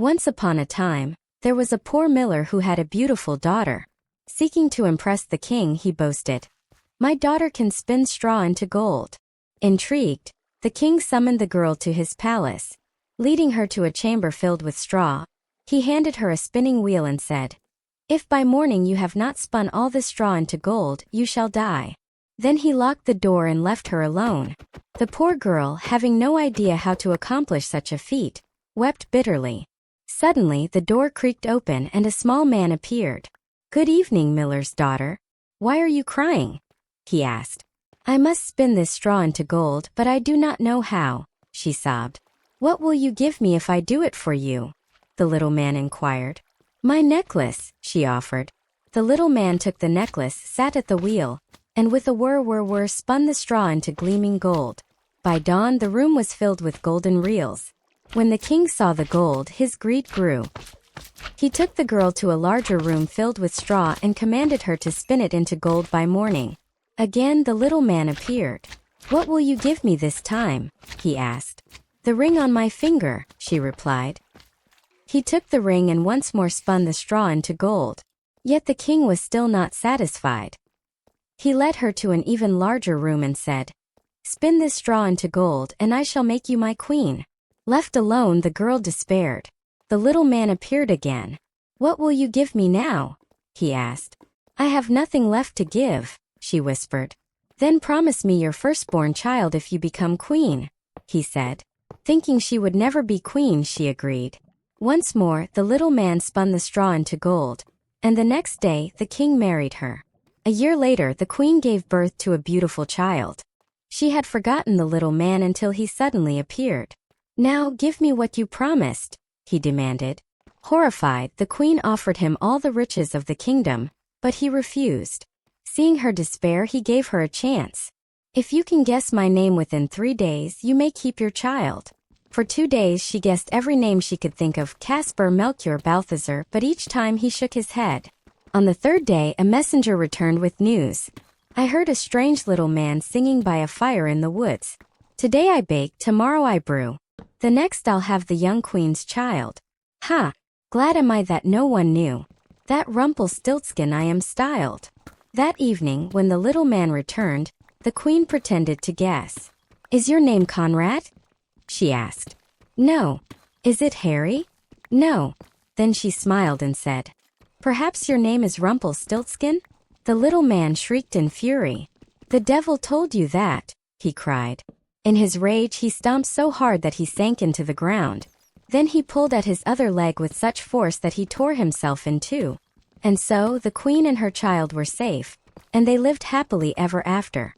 Once upon a time, there was a poor miller who had a beautiful daughter. Seeking to impress the king, he boasted, "My daughter can spin straw into gold." Intrigued, the king summoned the girl to his palace. Leading her to a chamber filled with straw, he handed her a spinning wheel and said, "If by morning you have not spun all the straw into gold, you shall die." Then he locked the door and left her alone. The poor girl, having no idea how to accomplish such a feat, wept bitterly. Suddenly the door creaked open and a small man appeared. "Good evening, miller's daughter. Why are you crying?" he asked. "I must spin this straw into gold, but I do not know how," she sobbed. "What will you give me if I do it for you?" the little man inquired. "My necklace," she offered. The little man took the necklace, sat at the wheel, and with a whir whir whir spun the straw into gleaming gold. By dawn the room was filled with golden reels. When the king saw the gold, his greed grew. He took the girl to a larger room filled with straw and commanded her to spin it into gold by morning. Again the little man appeared. "What will you give me this time?" he asked. "The ring on my finger," she replied. He took the ring and once more spun the straw into gold. Yet the king was still not satisfied. He led her to an even larger room and said, "Spin this straw into gold and I shall make you my queen." Left alone, the girl despaired. The little man appeared again. "What will you give me now?" he asked. "I have nothing left to give," she whispered. "Then promise me your firstborn child if you become queen," he said. Thinking she would never be queen, she agreed. Once more, the little man spun the straw into gold, and the next day the king married her. A year later, the queen gave birth to a beautiful child. She had forgotten the little man until he suddenly appeared. "Now give me what you promised," he demanded. Horrified, the queen offered him all the riches of the kingdom, but he refused. Seeing her despair, he gave her a chance. "If you can guess my name within 3 days, you may keep your child." For 2 days she guessed every name she could think of, Caspar, Melchior, Balthazar, but each time he shook his head. On the 3rd day, a messenger returned with news. "I heard a strange little man singing by a fire in the woods. Today I bake, tomorrow I brew. The next I'll have the young queen's child. Ha! Glad am I that no one knew. That Rumpelstiltskin I am styled." That evening, when the little man returned, the queen pretended to guess. "Is your name Conrad?" she asked. "No." "Is it Harry?" "No." Then she smiled and said, "Perhaps your name is Rumpelstiltskin?" The little man shrieked in fury. "The devil told you that," he cried. In his rage he stomped so hard that he sank into the ground. Then he pulled at his other leg with such force that he tore himself in two. And so the queen and her child were safe, and they lived happily ever after.